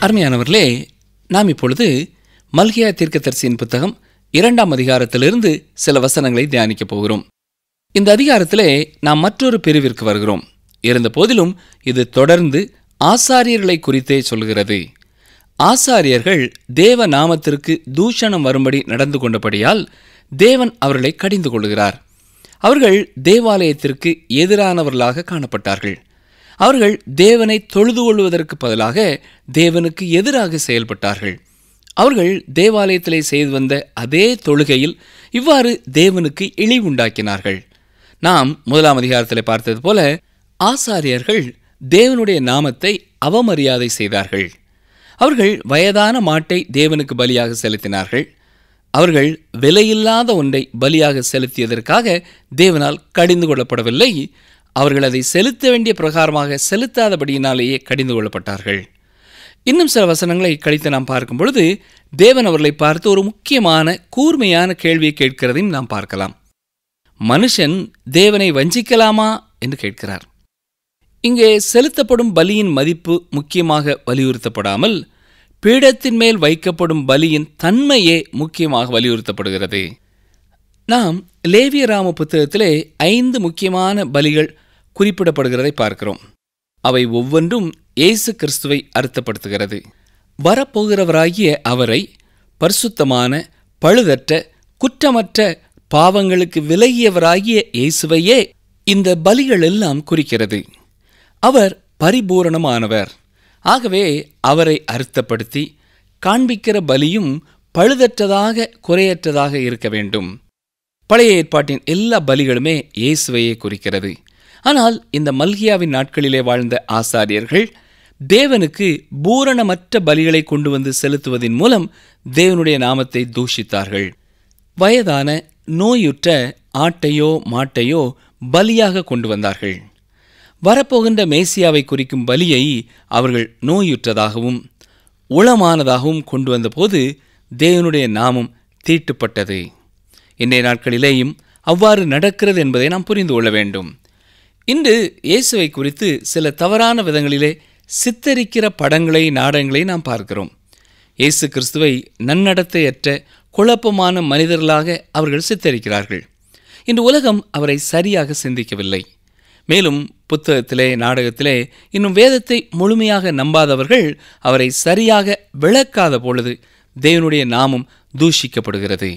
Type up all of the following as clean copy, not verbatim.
அருமையானவர்களே, நாம் இப்பொழுது மல்கியா தீர்க்கதரிசியின் புத்தகம் 2ஆம் அதிகாரத்திலிருந்து சில வசனங்களை தியானிக்கப் போகிறோம். இந்த அதிகாரத்திலே நாம் மற்றொரு பிரிவிற்கு வருகிறோம். இருந்த போதிலும் இது தொடர்ந்து ஆசாரியர்களை குறித்தே சொல்கிறது. ஆசாரியர்கள் தேவ நாமத்திற்கு தூஷணம் வரும்படி நடந்து கொண்டபடியால் தேவன் அவர்களை கடிந்து கொள்கிறார். அவர்கள் தேவாலயத்திற்கு எதிரானவர்களாக காணப்பட்டார்கள். அவர்கள் தேவனை தொழுது கொள்வதற்கு பதிலாக தேவனுக்கு எதிராக செயல்பட்டார்கள். அவர்கள் தேவாலயத்திலே செய்து வந்த அதே தொழுகையில் இவ்வாறு தேவனுக்கு இழிவுண்டாக்கினார்கள். நாம் 1ஆம் அதிகாரத்தில் பார்த்தது போல ஆசாரியர்கள் தேவனுடைய நாமத்தை அவமரியாதை செய்தார்கள். அவர்கள் வயதான மாட்டை தேவனுக்கு பலியாக செலுத்தினார்கள். அவர்கள் விலையில்லாத ஒன்றை பலியாக செலுத்தியதற்காக தேவனால் கடிந்து கொள்ளப்படவில்லை. அவர்கள் அதை செலுத்த வேண்டிய பிரகாரமாக செலுத்தாதபடியினாலேயே கடிந்து கொள்ளப்பட்டார்கள். இன்னும் சில வசனங்களை கழித்து நாம் பார்க்கும் பொழுது தேவன் அவர்களை பார்த்து ஒரு முக்கியமான கூர்மையான கேள்வியை கேட்கிறதையும் நாம் பார்க்கலாம். மனுஷன் தேவனை வஞ்சிக்கலாமா என்று கேட்கிறார். இங்கே செலுத்தப்படும் பலியின் மதிப்பு முக்கியமாக வலியுறுத்தப்படாமல் பீடத்தின் மேல் வைக்கப்படும் பலியின் தன்மையே முக்கியமாக வலியுறுத்தப்படுகிறது. நாம் லேவியராம புத்தகத்திலே 5 முக்கியமான பலிகள் குறிப்பிடப்படுகிறதை பார்க்கிறோம். அவை ஒவ்வொன்றும் இயேசு கிறிஸ்துவை அர்த்தப்படுத்துகிறது. வரப்போகிறவராகிய அவரை பரிசுத்தமான, பழுதற்ற, குற்றமற்ற, பாவங்களுக்கு விலகியவராகிய இயேசுவையே இந்த பலிகள் எல்லாம் குறிக்கிறது. அவர் பரிபூரணமானவர். ஆகவே அவரை அர்த்தப்படுத்தி காண்பிக்கிற பலியும் பழுதற்றதாக, குறையற்றதாக இருக்க வேண்டும். பழைய ஏற்பாட்டின் எல்லா பலிகளுமே இயேசுவையே குறிக்கிறது. ஆனால் இந்த மல்கியாவின் நாட்களிலே வாழ்ந்த ஆசாரியர்கள் தேவனுக்கு பூரணமற்ற பலிகளை கொண்டு வந்து செலுத்துவதன் மூலம் தேவனுடைய நாமத்தை தூஷித்தார்கள். வயதான, நோயுற்ற ஆட்டையோ மாட்டையோ பலியாக கொண்டு வந்தார்கள். வரப்போகின்ற மேசியாவை குறிக்கும் பலியை அவர்கள் நோயுற்றதாகவும் உளமானதாகவும் கொண்டு வந்தபோது தேவனுடைய நாமம் தீட்டுப்பட்டது. இன்றைய நாட்களிலேயும் அவ்வாறு நடக்கிறது என்பதை நாம் புரிந்து கொள்ள வேண்டும். இன்று இயேசுவை குறித்து சில தவறான விதங்களிலே சித்தரிக்கிற படங்களை, நாடகங்களை நாம் பார்க்கிறோம். இயேசு கிறிஸ்துவை நன்னடத்தையற்ற, குழப்பமான மனிதர்களாக அவர்கள் சித்தரிக்கிறார்கள். இன்று உலகம் அவரை சரியாக சிந்திக்கவில்லை. மேலும் புத்தகத்திலே, நாடகத்திலே இன்னும் வேதத்தை முழுமையாக நம்பாதவர்கள் அவரை சரியாக விளக்காத பொழுது தேவனுடைய நாமம் தூஷிக்கப்படுகிறது.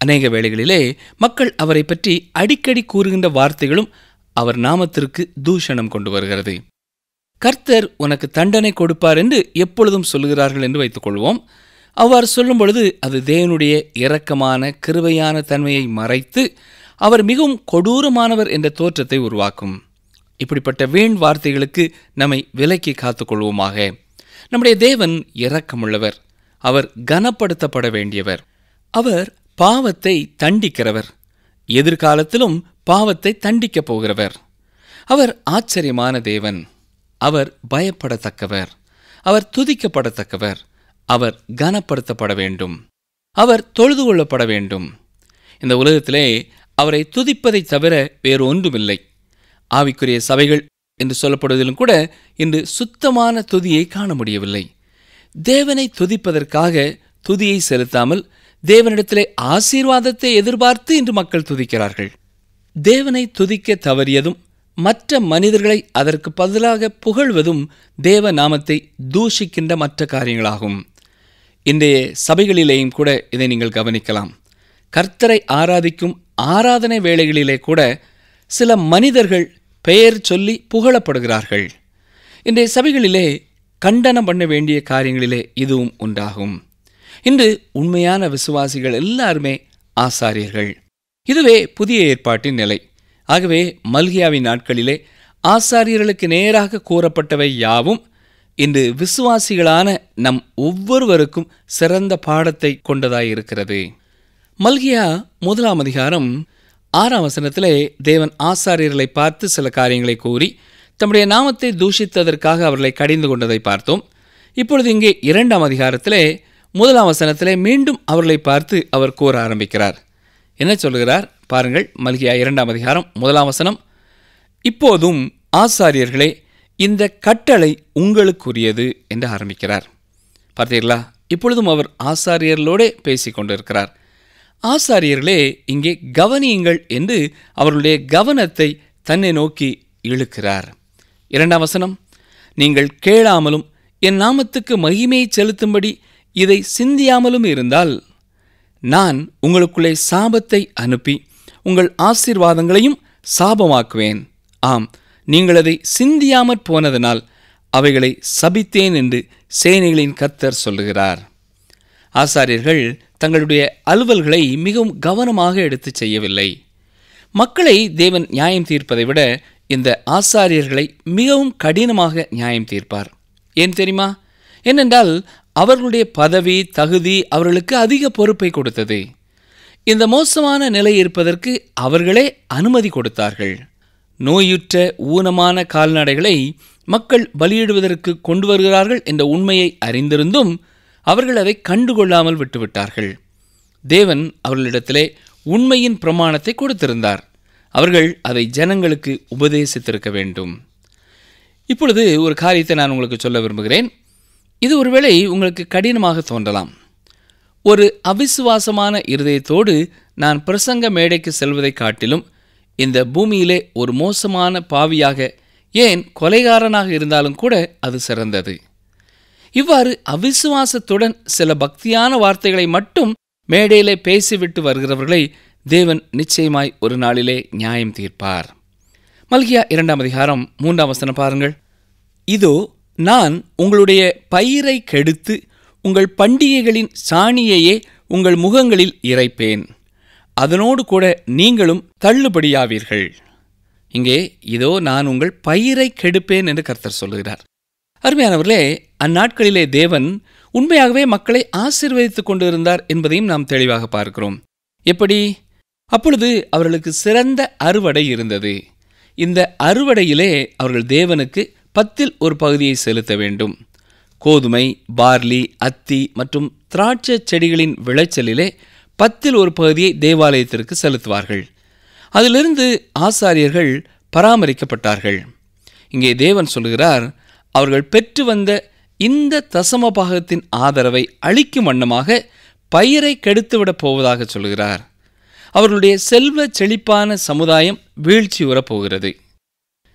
அநேக வேளைகளிலே மக்கள் அவரை பற்றி அடிக்கடி கூறுகின்ற வார்த்தைகளும் அவர் நாமத்திற்கு தூஷணம் கொண்டு வருகிறது. கர்த்தர் உனக்கு தண்டனை கொடுப்பார் என்று எப்பொழுதும் சொல்லுகிறார்கள் என்று வைத்துக் கொள்வோம். அவ்வாறு சொல்லும் பொழுது அது தேவனுடைய இரக்கமான, கிருபையான தன்மையை மறைத்து அவர் மிகவும் கொடூரமானவர் என்ற தோற்றத்தை உருவாக்கும். இப்படிப்பட்ட வீண் வார்த்தைகளுக்கு நம்மை விலக்கி காத்துக்கொள்வோமாக. நம்முடைய தேவன் இரக்கமுள்ளவர். அவர் கனப்படுத்தப்பட வேண்டியவர். அவர் பாவத்தை தண்டிக்கிறவர். எதிர்காலத்திலும் பாவத்தை தண்டிக்கப் போகிறவர். அவர் ஆச்சரியமான தேவன். அவர் பயப்படத்தக்கவர். அவர் துதிக்கப்படத்தக்கவர். அவர் கனப்படுத்தப்பட வேண்டும். அவர் தொழுது கொள்ளப்பட வேண்டும். இந்த உலகத்திலே அவரை துதிப்பதை தவிர வேறு ஒன்றுமில்லை. ஆவிக்குரிய சபைகள் என்று சொல்லப்படுவதிலும் கூட இன்று சுத்தமான துதியை காண முடியவில்லை. தேவனை துதிப்பதற்காக துதியை செலுத்தாமல் தேவனிடத்திலே ஆசீர்வாதத்தை எதிர்பார்த்து இன்று மக்கள் துதிக்கிறார்கள். தேவனை துதிக்க தவறியதும் மற்ற மனிதர்களை அதற்கு பதிலாக புகழ்வதும் தேவ நாமத்தை தூஷிக்கின்ற மற்ற காரியங்களாகும். இன்றைய சபைகளிலேயும் கூட இதை நீங்கள் கவனிக்கலாம். கர்த்தரை ஆராதிக்கும் ஆராதனை வேளைகளிலே கூட சில மனிதர்கள் பெயர் சொல்லி புகழப்படுகிறார்கள். இன்றைய சபைகளிலே கண்டனம் பண்ண வேண்டிய காரியங்களிலே இதுவும் உண்டாகும். இன்று உண்மையான விசுவாசிகள் எல்லாருமே ஆசாரியர்கள். இதுவே புதிய ஏற்பாட்டின் நிலை. ஆகவே மல்கியாவின் நாட்களிலே ஆசாரியர்களுக்கு நேராக கூறப்பட்டவை யாவும் இன்று விசுவாசிகளான நம் ஒவ்வொருவருக்கும் சிறந்த பாடத்தை கொண்டதாயிருக்கிறது. மல்கியா 1ஆம் அதிகாரம் 6ஆம் வசனத்திலே தேவன் ஆசாரியர்களை பார்த்து சில காரியங்களை கூறி தம்முடைய நாமத்தை தூஷித்ததற்காக அவர்களை கடிந்து கொண்டதை பார்த்தோம். இப்பொழுது இங்கே 2ஆம் அதிகாரத்திலே 1ஆம் வசனத்திலே மீண்டும் அவர்களை பார்த்து அவர் கூற ஆரம்பிக்கிறார். என்ன சொல்கிறார் பாருங்கள். மல்கியா 2ஆம் அதிகாரம் 1ஆம் வசனம். இப்போதும் ஆசாரியர்களே, இந்த கட்டளை உங்களுக்குரியது என்று ஆரம்பிக்கிறார். பார்த்தீர்களா? இப்பொழுதும் அவர் ஆசாரியர்களோடே பேசிக் கொண்டிருக்கிறார். ஆசாரியர்களே, இங்கே கவனியுங்கள் என்று அவர்களுடைய கவனத்தை தன்னை நோக்கி இழுக்கிறார். 2ஆம் வசனம், நீங்கள் கேளாமலும் என் நாமத்துக்கு மகிமையை செலுத்தும்படி இதை சிந்தியாமலும் இருந்தால் நான் உங்களுக்குள்ளே சாபத்தை அனுப்பி உங்கள் ஆசீர்வாதங்களையும் சாபமாக்குவேன். ஆம், நீங்கள் அதை சிந்தியாமற் போனதனால் அவைகளை சபித்தேன் என்று சேனைகளின் கர்த்தர் சொல்லுகிறார். ஆசாரியர்கள் தங்களுடைய அலுவல்களை மிகவும் கவனமாக எடுத்து செய்யவில்லை. மக்களை தேவன் நியாயம் தீர்ப்பதை விட இந்த ஆசாரியர்களை மிகவும் கடினமாக நியாயம் தீர்ப்பார். ஏன் தெரியுமா? ஏனென்றால் அவர்களுடைய பதவி தகுதி அவர்களுக்கு அதிக பொறுப்பை கொடுத்தது. இந்த மோசமான நிலை இருப்பதற்கு அவர்களே அனுமதி கொடுத்தார்கள். நோயுற்ற ஊனமான கால்நடைகளை மக்கள் பலியிடுவதற்கு கொண்டு வருகிறார்கள் என்ற உண்மையை அறிந்திருந்தும் அவர்கள் அதை கண்டுகொள்ளாமல் விட்டுவிட்டார்கள். தேவன் அவர்களிடத்திலே உண்மையின் பிரமாணத்தை கொடுத்திருந்தார். அவர்கள் அதை ஜனங்களுக்கு உபதேசித்திருக்க வேண்டும். இப்பொழுது ஒரு காரியத்தை நான் உங்களுக்கு சொல்ல விரும்புகிறேன். இது ஒருவேளை உங்களுக்கு கடினமாக தோன்றலாம். ஒரு அவிசுவாசமான இருதயத்தோடு நான் பிரசங்க மேடைக்கு செல்வதை காட்டிலும் இந்த பூமியிலே ஒரு மோசமான பாவியாக, ஏன் கொலைகாரனாக இருந்தாலும் கூட அது சிறந்தது. இவ்வாறு அவிசுவாசத்துடன் சில பக்தியான வார்த்தைகளை மட்டும் மேடையிலே பேசிவிட்டு வருகிறவர்களை தேவன் நிச்சயமாய் ஒரு நாளிலே நியாயம் தீர்ப்பார். மல்கியா 2ஆம் அதிகாரம் 3ஆம் வசனம் பாருங்கள். இதோ நான் உங்களுடைய பயிரை கெடுத்து உங்கள் பண்டிகைகளின் சாணியையே உங்கள் முகங்களில் இறைப்பேன், அதனோடு கூட நீங்களும் தள்ளுபடியாவீர்கள். இங்கே இதோ நான் உங்கள் பயிரை கெடுப்பேன் என்று கர்த்தர் சொல்லுகிறார். அருமையானவர்களே, அந்நாட்களிலே தேவன் உண்மையாகவே மக்களை ஆசீர்வதித்துக் கொண்டிருந்தார் என்பதையும் நாம் தெளிவாக பார்க்கிறோம். எப்படி? அப்பொழுது அவர்களுக்கு சிறந்த அறுவடை இருந்தது. இந்த அறுவடையிலே அவர்கள் தேவனுக்கு 10ல் ஒரு பகுதியை செலுத்த வேண்டும். கோதுமை, பார்லி, அத்தி மற்றும் திராட்சை செடிகளின் விளைச்சலிலே 10ல் ஒரு பகுதியை தேவாலயத்திற்கு செலுத்துவார்கள். அதிலிருந்து ஆசாரியர்கள் பராமரிக்கப்பட்டார்கள். இங்கே தேவன் சொல்கிறார், அவர்கள் பெற்று வந்த இந்த தசம பாகத்தின் ஆதரவை அளிக்கும் வண்ணமாக பயிரை கெடுத்துவிடப் போவதாக சொல்கிறார். அவர்களுடைய செல்வ செழிப்பான சமுதாயம் வீழ்ச்சியுறப் போகிறது.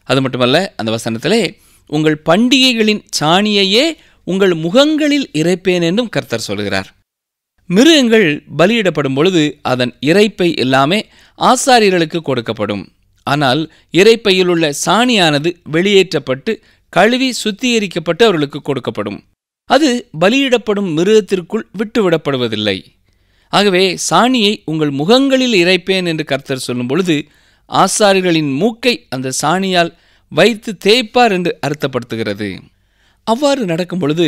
அது மட்டுமல்ல, அந்த வசனத்திலே உங்கள் பண்டிகைகளின் சாணியையே உங்கள் முகங்களில் இறைப்பேன் என்றும் கர்த்தர் சொல்கிறார். மிருகங்கள் பலியிடப்படும் பொழுது அதன் இறைப்பை எல்லாமே ஆசாரியர்களுக்கு கொடுக்கப்படும். ஆனால் இறைப்பையில் உள்ள சாணியானது வெளியேற்றப்பட்டு கழுவி சுத்திகரிக்கப்பட்டு அவர்களுக்கு கொடுக்கப்படும். அது பலியிடப்படும் மிருகத்திற்குள் விட்டுவிடப்படுவதில்லை. ஆகவே சாணியை உங்கள் முகங்களில் இறைப்பேன் என்று கர்த்தர் சொல்லும் பொழுது ஆசாரியர்களின் மூக்கை அந்த சாணியால் வைத்து தேய்ப்பார் என்று அர்த்தப்படுத்துகிறது. அவ்வாறு நடக்கும் பொழுது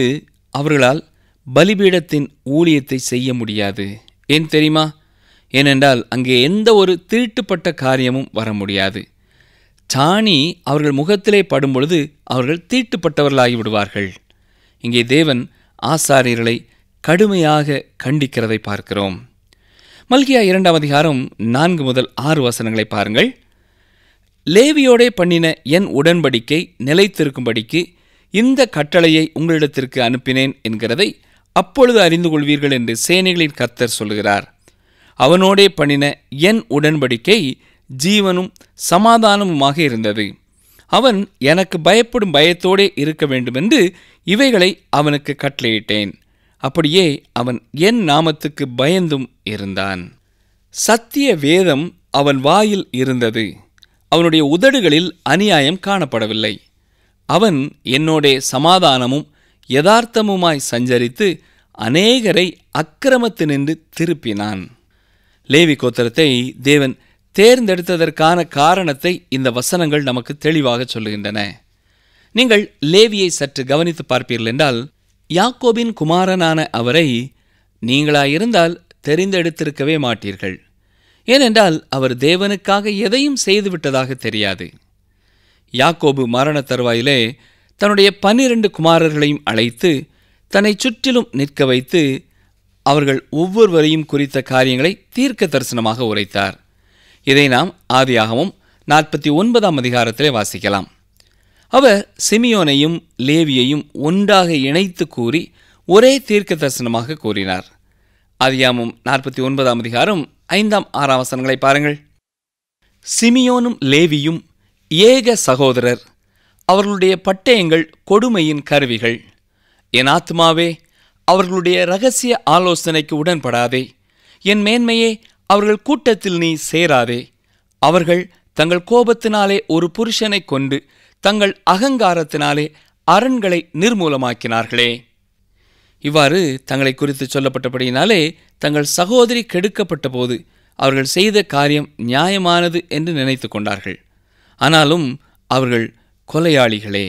அவர்களால் பலிபீடத்தின் ஊழியத்தை செய்ய முடியாது. ஏன் தெரியுமா? ஏனென்றால் அங்கே எந்த ஒரு தீட்டுப்பட்ட காரியமும் வர முடியாது. சாணி அவர்கள் முகத்திலே படும் பொழுது அவர்கள் தீட்டுப்பட்டவர்களாகி விடுவார்கள். இங்கே தேவன் ஆசாரியர்களை கடுமையாக கண்டிக்கிறதை பார்க்கிறோம். மல்கியா 2ஆம் அதிகாரம் 4 முதல் 6 வசனங்களை பாருங்கள். லேவியோடே பண்ணின என் உடன்படிக்கை நிலைத்திருக்கும்படிக்கு இந்த கட்டளையை உங்களிடத்திற்கு அனுப்பினேன் என்கிறதை அப்பொழுது அறிந்து கொள்வீர்கள் என்று சேனைகளின் கர்த்தர் சொல்கிறார். அவனோடே பண்ணின என் உடன்படிக்கை ஜீவனும் சமாதானமுமாக இருந்தது. அவன் எனக்கு பயப்படும் பயத்தோடே இருக்க வேண்டுமென்று இவைகளை அவனுக்கு கட்டளையிட்டேன். அப்படியே அவன் என் நாமத்துக்கு பயந்தும் இருந்தான். சத்திய வேதம் அவன் வாயில் இருந்தது. அவனுடைய உதடுகளில் அநியாயம் காணப்படவில்லை. அவன் என்னோடே சமாதானமும் யதார்த்தமுமாய் சஞ்சரித்து அநேகரை அக்கிரமத்தினின்று திருப்பினான். லேவி கோத்திரத்தை தேவன் தேர்ந்தெடுத்ததற்கான காரணத்தை இந்த வசனங்கள் நமக்கு தெளிவாக சொல்லுகின்றன. நீங்கள் லேவியை சற்று கவனித்து பார்ப்பீர்கள் என்றால், யாக்கோபின் குமாரனான அவரை நீங்களாயிருந்தால் தெரிந்தெடுத்திருக்கவே மாட்டீர்கள். ஏனென்றால் அவர் தேவனுக்காக எதையும் செய்துவிட்டதாக தெரியாது. யாக்கோபு மரண தருவாயிலே தன்னுடைய 12 குமாரர்களையும் அழைத்து தன்னை சுற்றிலும் நிற்க வைத்து அவர்கள் ஒவ்வொருவரையும் குறித்த காரியங்களை தீர்க்க தரிசனமாக உரைத்தார். இதை நாம் ஆதியாகமம் 49ஆம் அதிகாரத்திலே வாசிக்கலாம். அவர் சிமியோனையும் லேவியையும் ஒன்றாக இணைத்து கூறி ஒரே தீர்க்க தரிசனமாக கூறினார். ஆதியாகமம் 49ஆம் அதிகாரம் 5-6 வசனங்களை பாருங்கள். சிமியோனும் லேவியும் ஏக சகோதரர், அவர்களுடைய பட்டயங்கள் கொடுமையின் கருவிகள். என் ஆத்துமாவே, அவர்களுடைய இரகசிய ஆலோசனைக்கு உடன்படாதே. என் மேன்மையே, அவர்கள் கூட்டத்தில் நீ சேராதே. அவர்கள் தங்கள் கோபத்தினாலே ஒரு புருஷனை கொண்டு தங்கள் அகங்காரத்தினாலே அரண்களை நிர்மூலமாக்கினார்களே. இவ்வாறு தங்களை குறித்து சொல்லப்பட்டபடியினாலே தங்கள் சகோதரி கெடுக்கப்பட்ட போது அவர்கள் செய்த காரியம் நியாயமானது என்று நினைத்து கொண்டார்கள். ஆனாலும் அவர்கள் கொலையாளிகளே.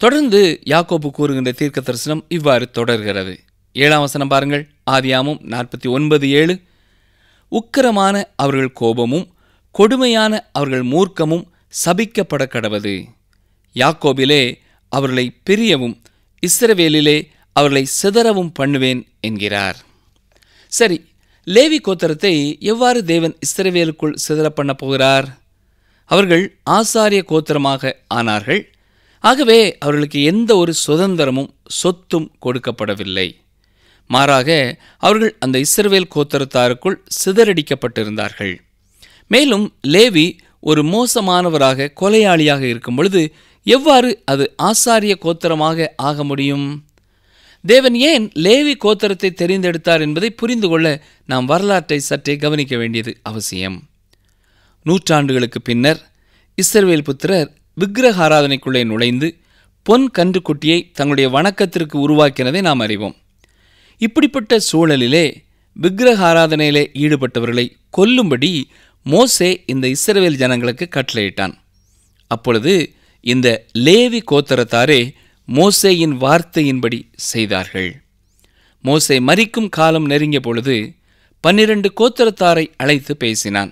தொடர்ந்து யாக்கோபு கூறுகின்ற தீர்க்க தரிசனம் இவ்வாறு தொடர்கிறது. 7ஆம் வசனம் பாருங்கள். ஆதியாகமம் 49:7. உக்கிரமான அவர்கள் கோபமும் கொடுமையான அவர்கள் மூர்க்கமும் சபிக்கப்பட கடவது. யாக்கோபிலே அவர்களை பிரியவும் இஸ்ரவேலிலே அவர்களை சிதறவும் பண்ணுவேன் என்கிறார். சரி, லேவி கோத்திரத்தை எவ்வாறு தேவன் இஸ்ரவேலுக்குள் சிதற பண்ண போகிறார்? அவர்கள் ஆசாரிய கோத்திரமாக ஆனார்கள். ஆகவே அவர்களுக்கு எந்த ஒரு சுதந்திரமும் சொத்தும் கொடுக்கப்படவில்லை. மாறாக அவர்கள் அந்த இஸ்ரவேல் கோத்திரத்தாருக்குள் சிதறடிக்கப்பட்டிருந்தார்கள். மேலும் லேவி ஒரு மோசமானவராக கொலையாளியாக இருக்கும் பொழுது எவ்வாறு அது ஆசாரிய கோத்திரமாக ஆக முடியும்? தேவன் ஏன் லேவி கோத்திரத்தை தெரிந்தெடுத்தார் என்பதை புரிந்து கொள்ள நாம் வரலாற்றை சற்றே கவனிக்க வேண்டியது அவசியம். நூற்றாண்டுகளுக்கு பின்னர் இஸ்ரவேல் புத்திரர் விக்கிரக ஆராதனைக்குள்ளே நுழைந்து பொன் கன்றுக்குட்டியை தங்களுடைய வணக்கத்திற்கு உருவாக்கினதை நாம் அறிவோம். இப்படிப்பட்ட சூழலிலே விக்கிரக ஆராதனையிலே ஈடுபட்டவர்களை கொல்லும்படி மோசே இந்த இஸ்ரவேல் ஜனங்களுக்கு கட்டளையிட்டான். அப்பொழுது இந்த லேவி கோத்திரத்தாரே மோசேயின் வார்த்தையின்படி செய்தார்கள். மோசே மரிக்கும் காலம் நெருங்கிய பொழுது 12 கோத்திரத்தாரை அழைத்து பேசினான்.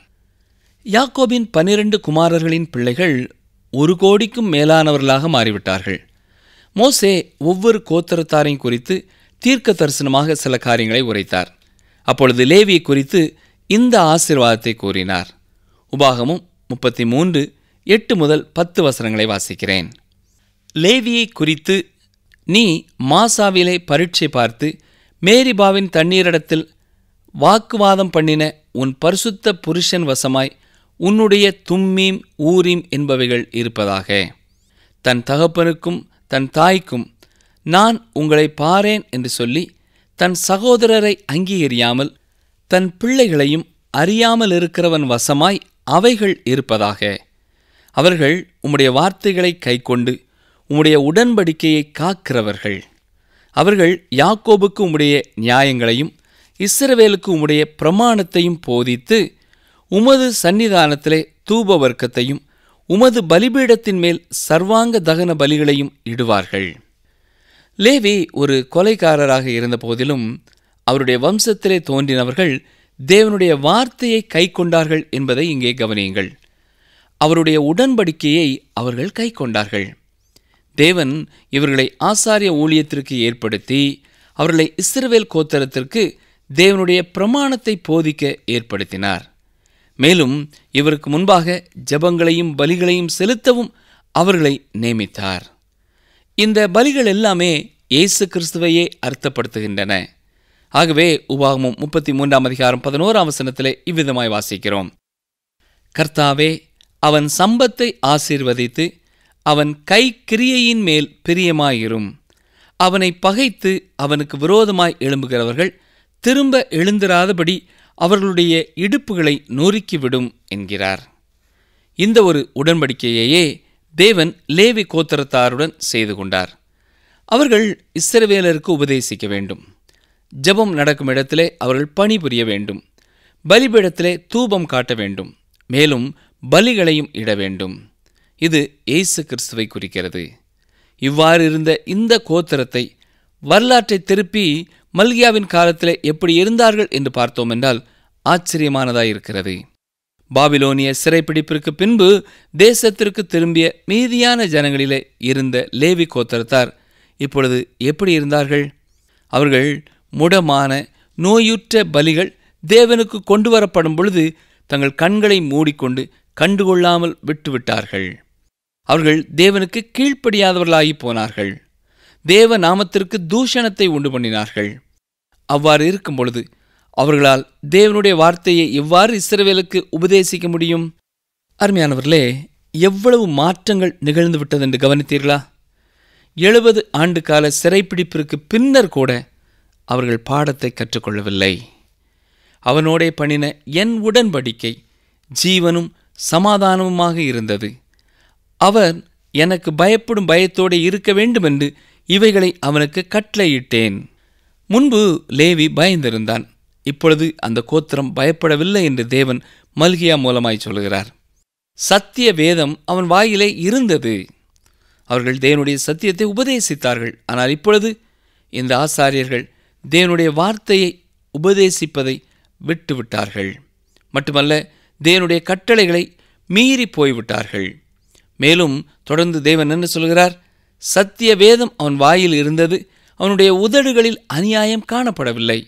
யாக்கோபின் 12 குமாரர்களின் பிள்ளைகள் 1 கோடிக்கும் மேலானவர்களாக மாறிவிட்டார்கள். மோசே ஒவ்வொரு கோத்திரத்தாரையும் குறித்து தீர்க்க தரிசனமாக சில காரியங்களை உரைத்தார். அப்பொழுது லேவியை குறித்து இந்த ஆசீர்வாதத்தை கூறினார். உபாகமம் 33:8-10 வசனங்களை வாசிக்கிறேன். லேவியை குறித்து, நீ மாசாவிலே பரீட்சை பார்த்து மேரிபாவின் தண்ணீரிடத்தில் வாக்குவாதம் பண்ணின உன் பரிசுத்த புருஷன் வசமாய் உன்னுடைய தும்மீம் ஊரீம் என்பவைகள் இருப்பதாக. தன் தகப்பனுக்கும் தன் தாய்க்கும் நான் உங்களை பாரேன் என்று சொல்லி தன் சகோதரரை அங்கீகரியாமல் தன் பிள்ளைகளையும் அறியாமல் இருக்கிறவன் வசமாய் அவைகள் இருப்பதாக. அவர்கள் உம்முடைய வார்த்தைகளை கைக்கொண்டு உம்முடைய உடன்படிக்கையை காக்கிறவர்கள். அவர்கள் யாக்கோபுக்கு உம்முடைய நியாயங்களையும் இஸ்ரவேலுக்கு உம்முடைய பிரமாணத்தையும் போதித்து உமது சந்நிதானத்திலே தூப வர்க்கத்தையும் உமது பலிபீடத்தின் மேல் சர்வாங்க தகன பலிகளையும் இடுவார்கள். லேவி ஒரு கொலைக்காரராக இருந்த போதிலும் அவருடைய வம்சத்திலே தோன்றினவர்கள் தேவனுடைய வார்த்தையை கைக்கொண்டார்கள் என்பதை இங்கே கவனியுங்கள். அவருடைய உடன்படிக்கையை அவர்கள் கைக்கொண்டார்கள். தேவன் இவர்களை ஆசாரிய ஊழியத்திற்கு ஏற்படுத்தி அவர்களை இஸ்ரவேல் கோத்திரத்திற்கு தேவனுடைய பிரமாணத்தை போதிக்க ஏற்படுத்தினார். மேலும் இவருக்கு முன்பாக ஜெபங்களையும் பலிகளையும் செலுத்தவும் அவர்களை நியமித்தார். இந்த பலிகள் எல்லாமே இயேசு கிறிஸ்துவையே அர்த்தப்படுத்துகின்றன. ஆகவே உபாகமம் 33ஆம் அதிகாரம் 11ஆம் வசனத்திலே இவ்விதமாய் வாசிக்கிறோம். கர்த்தாவே, அவன் சம்பத்தை ஆசீர்வதித்து அவன் கை கிரியையின் மேல் பிரியமாயிரும். அவனை பகைத்து அவனுக்கு விரோதமாய் எழும்புகிறவர்கள் திரும்ப எழுந்திராதபடி அவர்களுடைய இடுப்புகளை நொறுக்கிவிடும் என்கிறார். இந்த ஒரு உடன்படிக்கையையே தேவன் லேவி கோத்திரத்தாருடன் செய்து கொண்டார். அவர்கள் இஸ்ரவேலருக்கு உபதேசிக்க வேண்டும். ஜெபம் நடக்கும் இடத்திலே அவர்கள் பணிபுரிய வேண்டும். பலிபீடத்திலே தூபம் காட்ட வேண்டும். மேலும் பலிகளையும் இட வேண்டும். இது இயேசு கிறிஸ்துவை குறிக்கிறது. இவ்வாறு இருந்த இந்த கோத்திரத்தை வரலாற்றை திருப்பி மல்கியாவின் காலத்திலே எப்படி இருந்தார்கள் என்று பார்த்தோம் என்றால் ஆச்சரியமானதாயிருக்கிறது. பாபிலோனிய சிறைப்பிடிப்பிற்கு பின்பு தேசத்திற்கு திரும்பிய மீதியான ஜனங்களிலே இருந்த லேவி கோத்திரத்தார் இப்பொழுது எப்படி இருந்தார்கள்? அவர்கள் முடமான நோயுற்ற பலிகள் தேவனுக்கு கொண்டு வரப்படும் பொழுது தங்கள் கண்களை மூடிக்கொண்டு கண்டுகொள்ளாமல் விட்டுவிட்டார்கள். அவர்கள் தேவனுக்கு கீழ்ப்படியாதவர்களாகி போனார்கள். தேவ நாமத்திற்கு தூஷணத்தை உண்டு பண்ணினார்கள். அவ்வாறு இருக்கும் பொழுது அவர்களால் தேவனுடைய வார்த்தையை எவ்வாறு இஸ்ரவேலுக்கு உபதேசிக்க முடியும்? அருமையானவர்களே, எவ்வளவு மாற்றங்கள் நிகழ்ந்து விட்டது என்று கவனித்தீர்களா? 70 ஆண்டு கால சிறைப்பிடிப்பிற்கு பின்னர் கூட அவர்கள் பாடத்தை கற்றுக்கொள்ளவில்லை. அவனோடே பண்ணின என் உடன்படிக்கை ஜீவனும் சமாதானமுமாக இருந்தது. அவர் எனக்கு பயப்படும் பயத்தோடு இருக்க வேண்டும் என்று இவைகளை அவனுக்கு கட்டளையிட்டேன். முன்பு லேவி பயந்திருந்தான். இப்பொழுது அந்த கோத்திரம் பயப்படவில்லை என்று தேவன் மல்கியா மூலமாய் சொல்கிறார். சத்திய வேதம் அவன் வாயிலே இருந்தது. அவர்கள் தேவனுடைய சத்தியத்தை உபதேசித்தார்கள். ஆனால் இப்பொழுது இந்த ஆசாரியர்கள் தேவனுடைய வார்த்தையை உபதேசிப்பதை விட்டுவிட்டார்கள். மட்டுமல்ல, தேவனுடைய கட்டளைகளை மீறி போய்விட்டார்கள். மேலும் தொடர்ந்து தேவன் என்ன சொல்கிறார்? சத்திய வேதம் அவன் வாயில் இருந்தது, அவனுடைய உதடுகளில் அநியாயம் காணப்படவில்லை.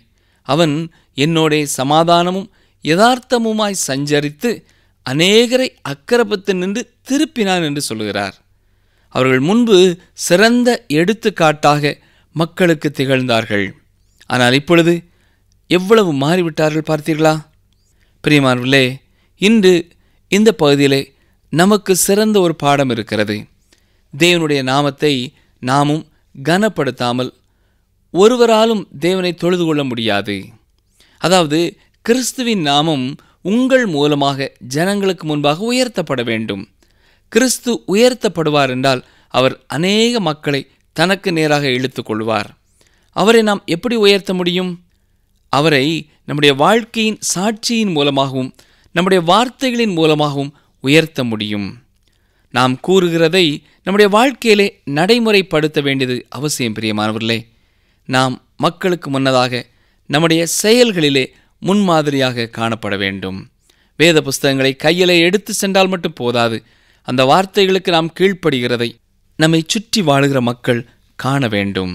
அவன் என்னோடே சமாதானமும் யதார்த்தமுமாய் சஞ்சரித்து அநேகரை அக்கிரமத்து நின்று திருப்பினான் என்று சொல்கிறார். அவர்கள் முன்பு சிறந்த எடுத்துக்காட்டாக மக்களுக்கு திகழ்ந்தார்கள். ஆனால் இப்பொழுது எவ்வளவு மாறிவிட்டார்கள் பார்த்தீர்களா? பிரியமானவர்களே, இன்று இந்த பகுதியிலே நமக்கு சிறந்த ஒரு பாடம் இருக்கிறது. தேவனுடைய நாமத்தை நாமும் கனப்படுத்தாமல் ஒருவராலும் தேவனை தொழுது கொள்ள முடியாது. அதாவது, கிறிஸ்துவின் நாமம் உங்கள் மூலமாக ஜனங்களுக்கு முன்பாக உயர்த்தப்பட வேண்டும். கிறிஸ்து உயர்த்தப்படுவார் என்றால் அவர் அநேக மக்களை தனக்கு நேராக இழுத்துக் கொள்வார். அவரை நாம் எப்படி உயர்த்த முடியும்? அவரை நம்முடைய வாழ்க்கையின் சாட்சியின் மூலமாகவும் நம்முடைய வார்த்தைகளின் மூலமாகவும் உயர்த்த முடியும். நாம் கூறுகிறதை நம்முடைய வாழ்க்கையிலே நடைமுறைப்படுத்த வேண்டியது அவசியம். பிரியமானவர்களே, நாம் மக்களுக்கு முன்னதாக நம்முடைய செயல்களிலே முன்மாதிரியாக காணப்பட வேண்டும். வேத புஸ்தகங்களை கையிலே எடுத்து சென்றால் மட்டும் போதாது. அந்த வார்த்தைகளுக்கு நாம் கீழ்ப்படுகிறதை நம்மை சுற்றி வாழுகிற மக்கள் காண வேண்டும்.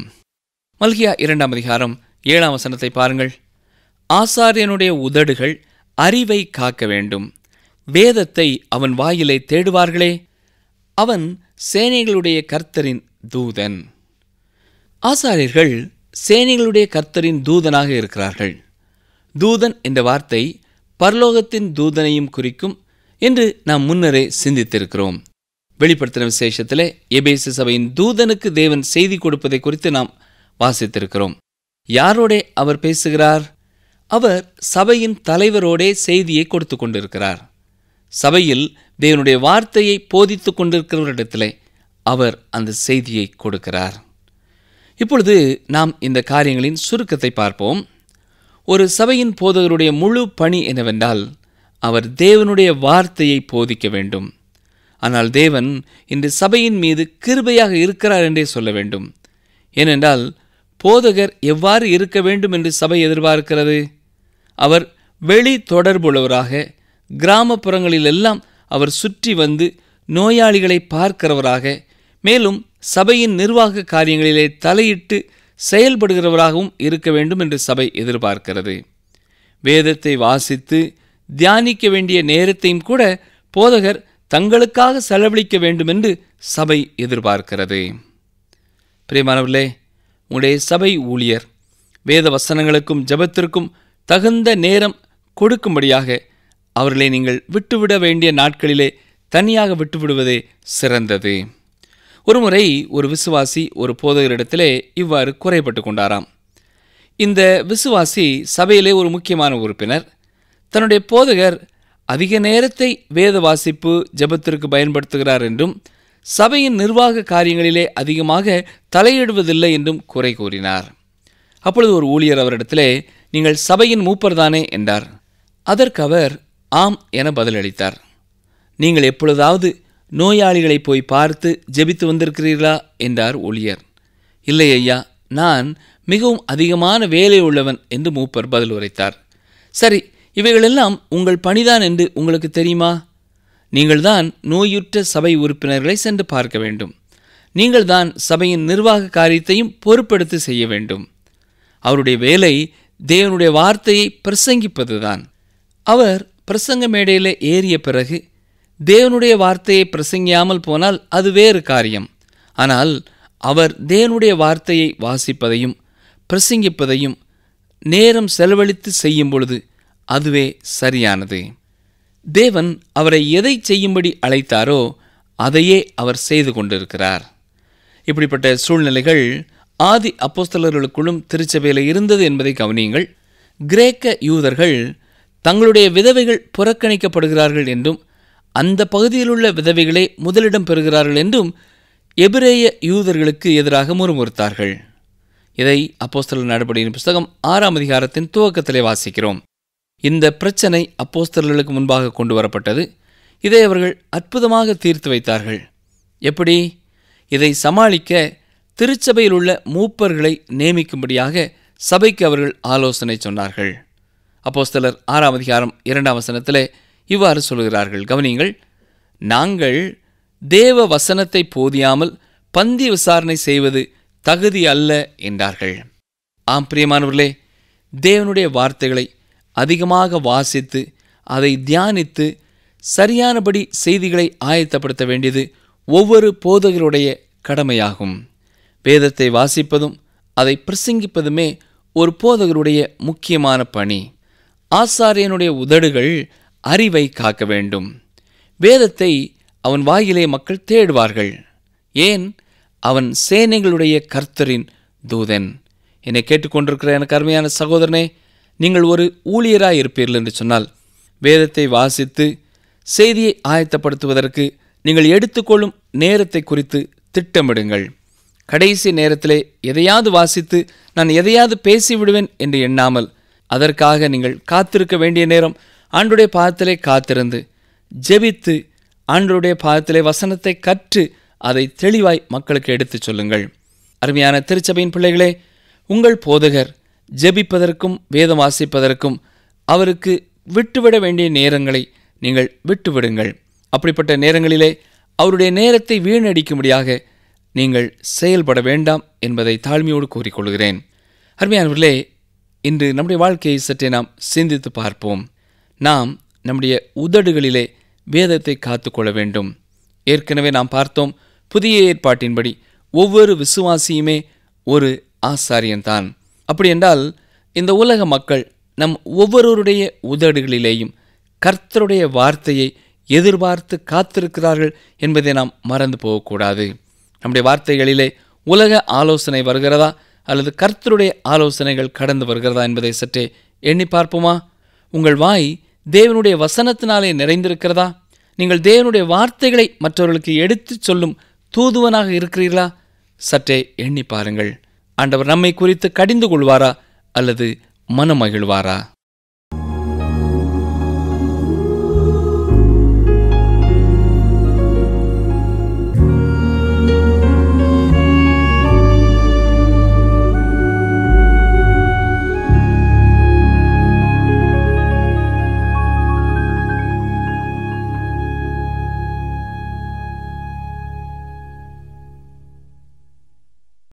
மல்கியா 2ஆம் அதிகாரம் 7ஆம் வசனத்தை பாருங்கள். ஆசாரியனுடைய உதடுகள் அறிவை காக்க வேண்டும், வேதத்தை அவன் வாயிலை தேடுவார்களே, அவன் சேனைகளுடைய கர்த்தரின் தூதன். ஆசாரியர்கள் சேனைகளுடைய கர்த்தரின் தூதனாக இருக்கிறார்கள். தூதன் என்ற வார்த்தை பரலோகத்தின் தூதனையும் குறிக்கும் என்று நாம் முன்னரே சிந்தித்திருக்கிறோம். வெளிப்படுத்தின விசேஷத்திலே எபேசு சபையின் தூதனுக்கு தேவன் செய்தி கொடுப்பதை குறித்து நாம் வாசித்திருக்கிறோம். யாரோடே அவர் பேசுகிறார்? அவர் சபையின் தலைவரோடே செய்தியை கொடுத்து கொண்டிருக்கிறார். சபையில் தேவனுடைய வார்த்தையை போதித்துக் கொண்டிருக்கிறவரிடத்திலே அவர் அந்த செய்தியை கொடுக்கிறார். இப்பொழுது நாம் இந்த காரியங்களின் சுருக்கத்தை பார்ப்போம். ஒரு சபையின் போதகருடைய முழு பணி என்னவென்றால், அவர் தேவனுடைய வார்த்தையை போதிக்க வேண்டும். ஆனால் தேவன் இன்று சபையின் மீது கிருபையாக இருக்கிறார் என்றே சொல்ல வேண்டும். ஏனென்றால் போதகர் எவ்வாறு இருக்க வேண்டும் என்று சபை எதிர்பார்க்கிறது? அவர் வெளி தொடர்புள்ளவராக கிராமப்புறங்களிலெல்லாம் அவர் சுற்றி வந்து நோயாளிகளை பார்க்கிறவராக, மேலும் சபையின் நிர்வாக காரியங்களிலே தலையிட்டு செயல்படுகிறவராகவும் இருக்க வேண்டும் என்று சபை எதிர்பார்க்கிறது. வேதத்தை வாசித்து தியானிக்க வேண்டிய நேரத்தையும் கூட போதகர் தங்களுக்காக செலவழிக்க வேண்டும் என்று சபை எதிர்பார்க்கிறது. பிரியமானவர்களே, உங்களுடைய சபை ஊழியர் வேத வசனங்களுக்கும் ஜெபத்திற்கும் தகுந்த நேரம் கொடுக்கும்படியாக அவர்களை நீங்கள் விட்டுவிட வேண்டிய நாட்களிலே தனியாக விட்டுவிடுவதே சிறந்தது. ஒருமுறை ஒரு விசுவாசி ஒரு போதகரிடத்திலே இவ்வாறு குறைபட்டு கொண்டாராம். இந்த விசுவாசி சபையிலே ஒரு முக்கியமான உறுப்பினர். தன்னுடைய போதகர் அதிக நேரத்தை வேத வாசிப்பு ஜெபத்திற்கு பயன்படுத்துகிறார் என்றும் சபையின் நிர்வாக காரியங்களிலே அதிகமாக தலையிடுவதில்லை என்றும் குறை கூறினார். அப்பொழுது ஒரு ஊழியர் அவரிடத்திலே, நீங்கள் சபையின் மூப்பர்தானே என்றார். அதற்கு அவர் ஆம் என பதிலளித்தார். நீங்கள் எப்பொழுதாவது நோயாளிகளை போய் பார்த்து ஜெபித்து வந்திருக்கிறீர்களா என்றார் ஊழியர். இல்லை ஐயா, நான் மிகவும் அதிகமான வேலை உள்ளவன் என்று மூப்பர் பதில் உரைத்தார். சரி, இவைகளெல்லாம் உங்கள் பணிதான் என்று உங்களுக்கு தெரியுமா? நீங்கள்தான் நோயுற்ற சபை உறுப்பினர்களை சென்று பார்க்க வேண்டும். நீங்கள்தான் சபையின் நிர்வாக காரியத்தையும் பொறுப்பெடுத்து செய்ய வேண்டும். அவருடைய வேலை தேவனுடைய வார்த்தையை பிரசங்கிப்பதுதான். அவர் பிரசங்க மேடையில் ஏறிய பிறகு தேவனுடைய வார்த்தையை பிரசங்கியாமல் போனால் அது வேறு காரியம். ஆனால் அவர் தேவனுடைய வார்த்தையை வாசிப்பதையும் பிரசங்கிப்பதையும் நேரம் செலவழித்து செய்யும் பொழுது அதுவே சரியானது. தேவன் அவரை எதை செய்யும்படி அழைத்தாரோ அதையே அவர் செய்து கொண்டிருக்கிறார். இப்படிப்பட்ட சூழ்நிலைகள் ஆதி அப்போஸ்தலர்களுக்குள்ளும் திருச்சபையில் இருந்தது என்பதை கவனியுங்கள். கிரேக்க யூதர்கள் தங்களுடைய விதவைகள் புறக்கணிக்கப்படுகிறார்கள் என்றும் அந்த பகுதியில் உள்ள விதவைகளே முதலிடம் பெறுகிறார்கள் என்றும் எபிரேய யூதர்களுக்கு எதிராக முறுமுறுத்தார்கள். இதை அப்போஸ்தலர் நடபடியின் புஸ்தகம் 6ஆம் அதிகாரத்தின் துவக்கத்திலே வாசிக்கிறோம். இந்த பிரச்சனை அப்போஸ்தலர்களுக்கு முன்பாக கொண்டு வரப்பட்டது. இதை அவர்கள் அற்புதமாக தீர்த்து வைத்தார்கள். எப்படி? இதை சமாளிக்க திருச்சபையில் உள்ள மூப்பர்களை நியமிக்கும்படியாக சபைக்கு அவர்கள் ஆலோசனை சொன்னார்கள். அப்போஸ்தலர் 6ஆம் அதிகாரம் 2ஆம் வசனத்திலே இவ்வாறு சொல்கிறார்கள், கவனியுங்கள். நாங்கள் தேவ வசனத்தை போதியாமல் பந்தி விசாரணை செய்வது தகுதி அல்ல என்றார்கள். ஆம் பிரியமானவர்களே, தேவனுடைய வார்த்தைகளை அதிகமாக வாசித்து அதை தியானித்து சரியானபடி செய்திகளை ஆயத்தப்படுத்த வேண்டியது ஒவ்வொரு போதகருடைய கடமையாகும். வேதத்தை வாசிப்பதும் அதை பிரசங்கிப்பதுமே ஒரு போதகருடைய முக்கியமான பணி. ஆசாரியனுடைய உதடுகள் அறிவை காக்க வேண்டும். வேதத்தை அவன் வாயிலே மக்கள் தேடுவார்கள். ஏன்? அவன் சேனைகளுடைய கர்த்தரின் தூதன். என்னை கேட்டுக்கொண்டிருக்கிற எனக்கு அருமையான சகோதரனே, நீங்கள் ஒரு ஊழியராய் இருப்பீர்கள் என்று சொன்னால் வேதத்தை வாசித்து செய்தியை ஆயத்தப்படுத்துவதற்கு நீங்கள் எடுத்துக்கொள்ளும் நேரத்தை குறித்து திட்டமிடுங்கள். கடைசி நேரத்திலே எதையாவது வாசித்து நான் எதையாவது பேசிவிடுவேன் என்று எண்ணாமல் அதற்காக நீங்கள் காத்திருக்க வேண்டிய நேரம் ஆண்டவருடைய பாதத்திலே காத்திருந்து ஜெபித்து ஆண்டவருடைய பாதத்திலே வசனத்தை கற்று அதை தெளிவாய் மக்களுக்கு எடுத்துச் சொல்லுங்கள். அருமையான திருச்சபையின் பிள்ளைகளே, உங்கள் போதகர் ஜெபிப்பதற்கும் வேதம் வாசிப்பதற்கும் அவருக்கு விட்டுவிட வேண்டிய நேரங்களை நீங்கள் விட்டுவிடுங்கள். அப்படிப்பட்ட நேரங்களிலே அவருடைய நேரத்தை வீணடிக்கும்படியாக நீங்கள் செயல்பட வேண்டாம் என்பதை தாழ்மையோடு கூறிக்கொள்கிறேன். அருமையானவர்களே, இன்று நம்முடைய வாழ்க்கையை சற்றே நாம் சிந்தித்து பார்ப்போம். நாம் நம்முடைய உதடுகளிலே வேதத்தை காத்துக்கொள்ள வேண்டும். ஏற்கனவே நாம் பார்த்தோம், புதிய ஏற்பாட்டின்படி ஒவ்வொரு விசுவாசியுமே ஒரு ஆசாரியன்தான். அப்படி என்றால் இந்த உலக மக்கள் நம் ஒவ்வொருவருடைய உதடுகளிலேயும் கர்த்தருடைய வார்த்தையை எதிர்பார்த்து காத்திருக்கிறார்கள் என்பதை நாம் மறந்து போகக்கூடாது. நம்முடைய வார்த்தைகளிலே உலக ஆலோசனை வருகிறதா அல்லது கர்த்தருடைய ஆலோசனைகள் கடந்து வருகிறதா என்பதை சற்றே எண்ணி பார்ப்போமா? உங்கள் வாய் தேவனுடைய வசனத்தினாலே நிறைந்திருக்கிறதா? நீங்கள் தேவனுடைய வார்த்தைகளை மற்றவர்களுக்கு எடுத்துச் சொல்லும் தூதுவனாக இருக்கிறீர்களா? சற்றே எண்ணி பாருங்கள். ஆண்டவர் நம்மை குறித்து கடிந்து கொள்வாரா அல்லது மனமகிழ்வாரா?